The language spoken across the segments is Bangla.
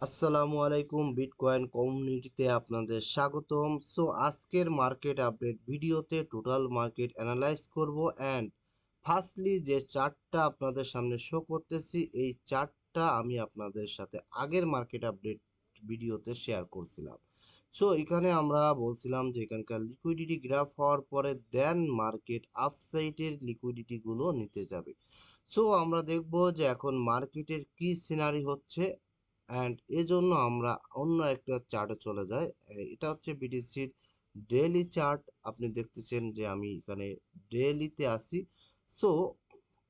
আসসালামু আলাইকুম বিটকয়েন কমিউনিটিতে আপনাদের স্বাগতম। আজকের মার্কেট আপডেট ভিডিওতে টোটাল মার্কেট অ্যানালাইজ করব অ্যান্ড ফার্স্টলি যে চার্টটা আপনাদের সামনে শো করতেছি এই চার্টটা আমি আপনাদের সাথে আগের মার্কেট আপডেট ভিডিওতে শেয়ার করছিলাম। এখানে আমরা বলছিলাম যে এখানকার লিকুইডিটি গ্রাফ হওয়ার পরে দেন মার্কেট আপসাইডের লিকুইডিটিগুলো নিতে যাবে। আমরা দেখব যে এখন মার্কেটের কি সিনারি হচ্ছে অ্যান্ড এজন্য আমরা অন্য একটা চার্টে চলে যাই। এটা হচ্ছে বিটিসির ডেইলি চার্ট। আপনি দেখতেছেন যে আমি এখানে ডেইলিতে আসি। সো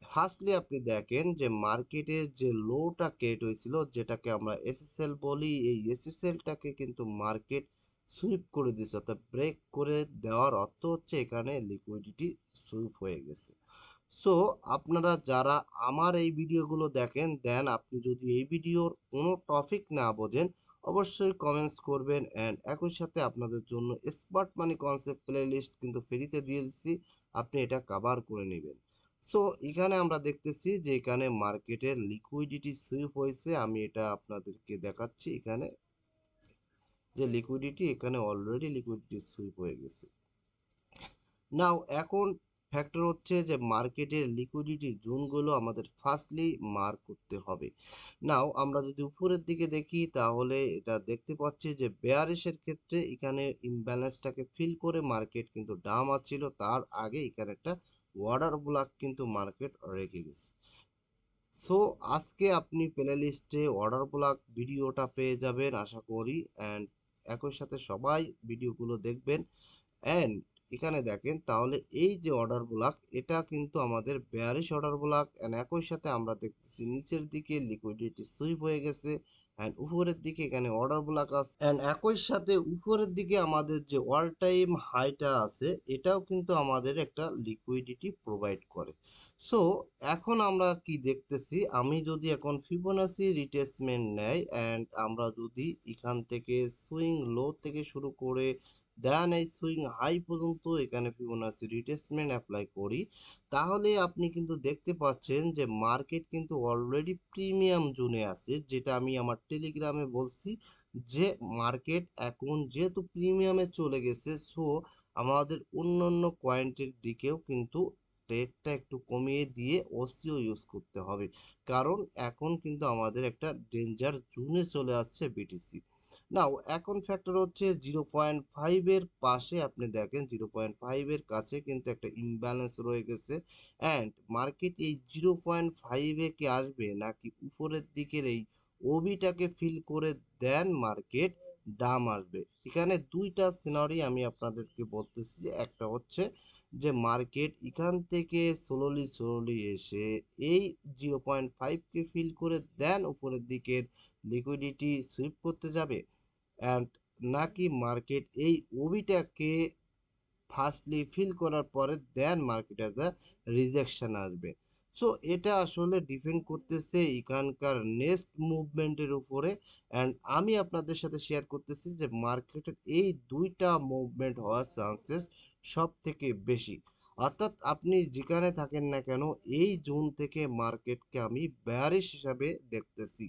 ফার্স্টলি আপনি দেখেন যে মার্কেটের যে লোটা ক্রিয়েট হয়েছিল যেটাকে আমরা এসএসএল বলি, এই এসএসএলটাকে কিন্তু মার্কেট সুইপ করে দিয়েছে, অর্থাৎ ব্রেক করে দেওয়ার অর্থ হচ্ছে এখানে লিকুইডিটি সুইপ হয়ে গেছে। সো আপনারা যারা আমার এই ভিডিওগুলো দেখেন দেন আপনি যদি এই ভিডিওর কোনো টপিক না বোঝেন অবশ্যই কমেন্টস করবেন অ্যান্ড একই সাথে আপনাদের জন্য smart money concept playlist কিন্তু ফ্রিতে দিয়ে দিচ্ছি, আপনি এটা কভার করে নেবেন। এখানে আমরা দেখতেছি যে এখানে মার্কেটের লিকুইডিটি সুইপ হয়েছে। আমি এটা আপনাদেরকে দেখাচ্ছি এখানে যে লিকুইডিটি এখানে অলরেডি লিকুইডিটি সুইপ হয়ে গেছে। নাও এখন ফ্যাক্টর হচ্ছে যে মার্কেটের লিকুইডিটি জোনগুলো আমাদের ফার্স্টলি মার্ক করতে হবে। নাও আমরা যদি উপরের দিকে দেখি তাহলে এটা দেখতে পাচ্ছি যে বেয়ারিশের ক্ষেত্রে এখানে ইমব্যালেন্সটাকে ফিল করে মার্কেট কিন্তু ডাউন ছিল, তার আগে এখানে একটা অর্ডার ব্লক কিন্তু মার্কেট রেখে গেছে। সো আজকে আপনি প্লে লিস্টে অর্ডার ব্লক ভিডিওটা পেয়ে যাবেন আশা করি, অ্যান্ড একই সাথে সবাই ভিডিওগুলো দেখবেন। অ্যান্ড এখানে দেখেন তাহলে এই যে অর্ডার ব্লক এটা কিন্তু আমাদের বেয়ারিশ অর্ডার ব্লক, অ্যান্ড একই সাথে আমরা দেখতেছি নিচের দিকে লিকুইডিটি সুইপ হয়ে গেছে অ্যান্ড উপরের দিকে এখানে অর্ডার ব্লক আছে, অ্যান্ড একই সাথে উপরের দিকে আমাদের যে অল টাইম হাইটা আছে এটাও কিন্তু আমাদের একটা লিকুইডিটি প্রোভাইড করে। সো এখন আমরা কি দেখতেছি, আমি যদি এখন ফিবোনাসি রিট্রেসমেন্ট নেই অ্যান্ড আমরা যদি এখান থেকে সুইং লো থেকে শুরু করে দেন এই সুইং হাই পর্যন্ত এখানে ফিবোনাসি রিট্রেসমেন্ট অ্যাপ্লাই করি, তাহলে আপনি কিন্তু দেখতে পাচ্ছেন যে মার্কেট কিন্তু অলরেডি প্রিমিয়াম জোনে আছে, যেটা আমি আমার টেলিগ্রামে বলছি যে মার্কেট এখন যেহেতু প্রিমিয়ামে চলে গেছে। আমাদের অন্যান্য কয়েন্টের দিকেও কিন্তু রেটটা একটু কমিয়ে দিয়ে ওসিও ইউজ করতে হবে, কারণ এখন কিন্তু আমাদের একটা ডেঞ্জার জোনে চলে আসছে বিটিসি। নাও এখন ফ্যাক্টর হচ্ছে 0.5-এর পাশে আপনি দেখেন 0.5-এর কাছে কিন্তু একটা ইমব্যালেন্স রয়ে গেছে অ্যান্ড মার্কেট এই 0.5-এ কি আসবে নাকি উপরের দিকের এই ওবিটাকে ফিল করে দেন মার্কেট ডাম আসবে। এখানে দুইটা সিনারি আমি আপনাদেরকে বলতেছি, একটা হচ্ছে যে মার্কেট এখান থেকে স্লোলি স্লোলি এসে এই 0.5-কে ফিল করে দেন উপরের দিকের লিকুইডিটি সুইপ করতে যাবে, অ্যান্ড নাকি মার্কেট এই ওবিটাকে ফার্স্টলি ফিল করার পরে দেন মার্কেট অ্যাজ আ রিজেকশন আসবে। এটা আসলে ডিপেন্ড করতেছে এখানকার নেক্সট মুভমেন্টের উপরে, অ্যান্ড আমি আপনাদের সাথে শেয়ার করতেছি যে মার্কেটের এই দুইটা মুভমেন্ট হওয়ার চান্সেস সব থেকে বেশি। অর্থাৎ আপনি যেখানে থাকেন না কেন এই জোন থেকে মার্কেটকে আমি বেয়ারিশ হিসাবে দেখতেছি।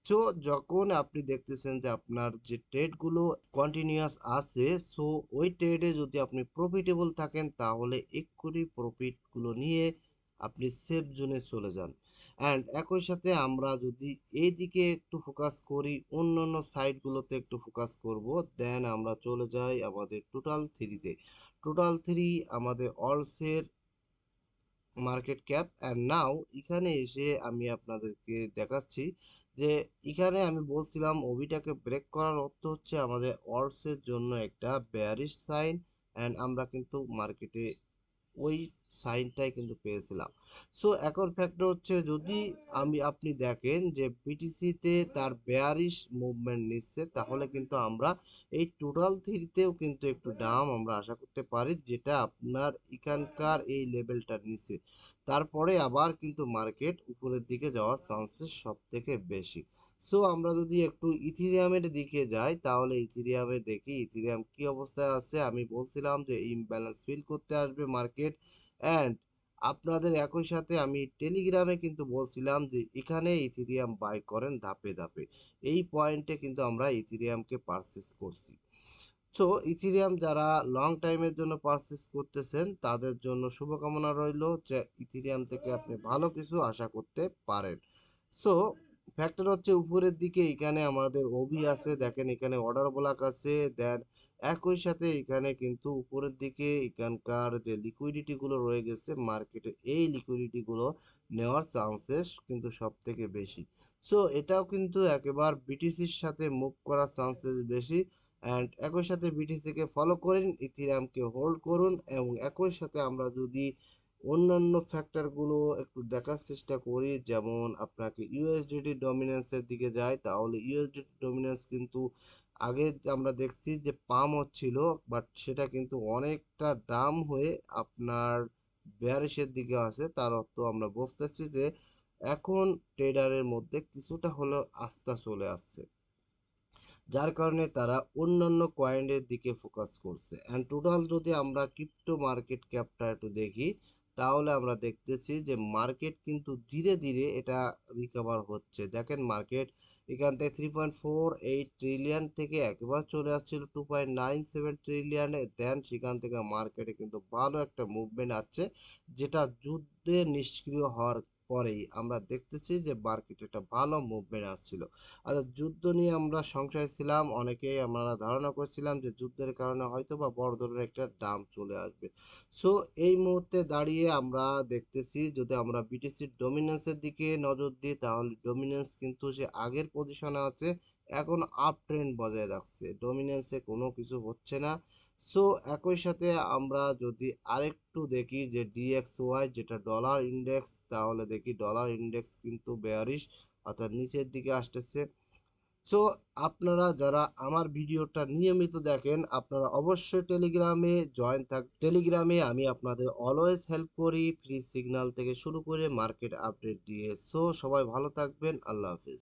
সো যখন আপনি দেখতেছেন যে আপনার যে ট্রেডগুলো কন্টিনিউয়াস আছে, সো ওই ট্রেডে যদি আপনি প্রফিটেবল থাকেন তাহলে এক্ষুনি প্রফিটগুলো নিয়ে আপনি সেফ জোনে চলে যান। অ্যান্ড একই সাথে আমরা যদি এই দিকে একটু ফোকাস করি, অন্য অন্য সাইডগুলোতে একটু ফোকাস করব, দেন আমরা চলে যাই আমাদের টোটাল থ্রিতে। টোটাল থ্রি আমাদের অলসের মার্কেট ক্যাপ, অ্যান্ড নাও এখানে এসে আমি আপনাদেরকে দেখাচ্ছি যে এখানে আমি বলছিলাম ওবিটাকে ব্রেক করার অর্থ হচ্ছে আমাদের অলসের জন্য একটা বেয়ারিশ সাইন, অ্যান্ড আমরা কিন্তু মার্কেটে ওই সাইনটাই কিন্তু পেয়েছিলাম। এখন ফ্যাক্টর হচ্ছে যদি আপনি দেখেন যে বিটিসিতে তার বেয়ারিশ মুভমেন্ট নিচ্ছে, তাহলে কিন্তু আমরা এই টোটাল থ্রিতেও কিন্তু একটু দাম আমরা আশা করতে পারি, যেটা আপনার এখানকার এই লেভেলটার নিচে, তারপরে আবার কিন্তু মার্কেট উপরের দিকে যাওয়ার চান্সেস সব থেকে বেশি। আমরা যদি একটু ইথিরিয়ামের দিকে যাই তাহলে ইথিরিয়ামে দেখি ইথিরিয়াম কি অবস্থায় আছে। আমি বলছিলাম যে ইমব্যালেন্স ফিল করতে আসবে মার্কেট, অ্যান্ড আপনাদের একই সাথে আমি টেলিগ্রামে কিন্তু বলছিলাম যে এখানে ইথেরিয়াম বাই করেন ধাপে ধাপে। এই পয়েন্টে কিন্তু আমরা ইথেরিয়ামকে পারচেজ করছি। সো ইথেরিয়াম যারা লং টাইমের জন্য পারচেজ করতেছেন তাদের জন্য শুভকামনা রইল যে ইথেরিয়াম থেকে আপনি ভালো কিছু আশা করতে পারেন। সো ফ্যাক্টর হচ্ছে উপরের দিকে এখানে আমাদের ওবি আছে, দেখেন এখানে অর্ডার ব্লক আছে, দেন একই সাথে এখানে কিন্তু উপরের দিকে এখানকার যে লিকুইডিটি গুলো রয়ে গেছে মার্কেটে, এই লিকুইডিটি গুলো নেওয়ার চান্সেস কিন্তু সব থেকে বেশি। সো এটাও কিন্তু একেবারে বিটিসির সাথে মুভ করার চান্সেস বেশি। অ্যান্ড একই সাথে বিটিসিকে ফলো করেন, ইথিরিয়ামকে হোল্ড করুন। এবং একই সাথে আমরা যদি অন্যান্য ফ্যাক্টরগুলো একটু দেখার চেষ্টা করি, যেমন আপনাকে ইউএসডিটি ডমিনেন্সের দিকে যায়, তাহলে ইউএসডিটি ডমিনেন্স কিন্তু আগে আমরা দেখছি যে পাম হচ্ছিল, বাট সেটা কিন্তু অনেকটা ডাম হয়ে আপনার বেয়ারিশের দিকে আছে। তার অর্থ আমরা বুঝতেছি যে এখন ট্রেডারের মধ্যে কিছুটা হলেও আস্থা চলে আসছে, যার কারণে তারা অন্যান্য কয়েনের দিকে ফোকাস করছে। অ্যান্ড টোটাল যদি আমরা ক্রিপ্টো মার্কেট ক্যাপটা একটু দেখি, তাহলে আমরা দেখতেছি যে মার্কেট কিন্তু ধীরে ধীরে এটা রিকভার হচ্ছে। দেখেন মার্কেট এখান থেকে 3.48 ট্রিলিয়ন থেকে একেবারে চলে আসছিল 2.97 ট্রিলিয়নে, দেন সেখান থেকে মার্কেটে কিন্তু ভালো একটা মুভমেন্ট আছে, যেটা যুদ্ধে নিষ্ক্রিয় হওয়ার পরেই আমরা দেখতেছি যে মার্কেটে একটা ভালো মুভমেন্ট আসছিল। আচ্ছা, যুদ্ধ নিয়ে আমরা সংশয় ছিলাম, অনেকেই আমরা ধারণা করছিলাম যে যুদ্ধের কারণে হয়তো বা বড় ধরনের একটা ডাম্প চলে আসবে। সো এই মুহূর্তে দাঁড়িয়ে আমরা দেখতেছি, যদি আমরা বিটিসির ডমিনেন্সের দিকে নজর দিই, তাহলে ডমিনেন্স কিন্তু সে আগের পজিশনে আছে, এখন আপ ট্রেন্ড বজায় রাখছে, ডমিনেন্সে কোনো কিছু হচ্ছে না। সো একই সাথে আমরা যদি আরেকটু দেখি যে ডিএক্সওয়াই যেটা ডলার ইন্ডেক্স, তাহলে দেখি ডলার ইন্ডেক্স কিন্তু বেয়ারিশ, অর্থাৎ নিচের দিকে আসতেছে। সো আপনারা যারা আমার ভিডিওটা নিয়মিত দেখেন, আপনারা অবশ্যই টেলিগ্রামে জয়েন টেলিগ্রামে আমি আপনাদের অলওয়েজ হেল্প করি, ফ্রি সিগন্যাল থেকে শুরু করে মার্কেট আপডেট দিয়ে। সো সবাই ভালো থাকবেন, আল্লাহ হাফিজ।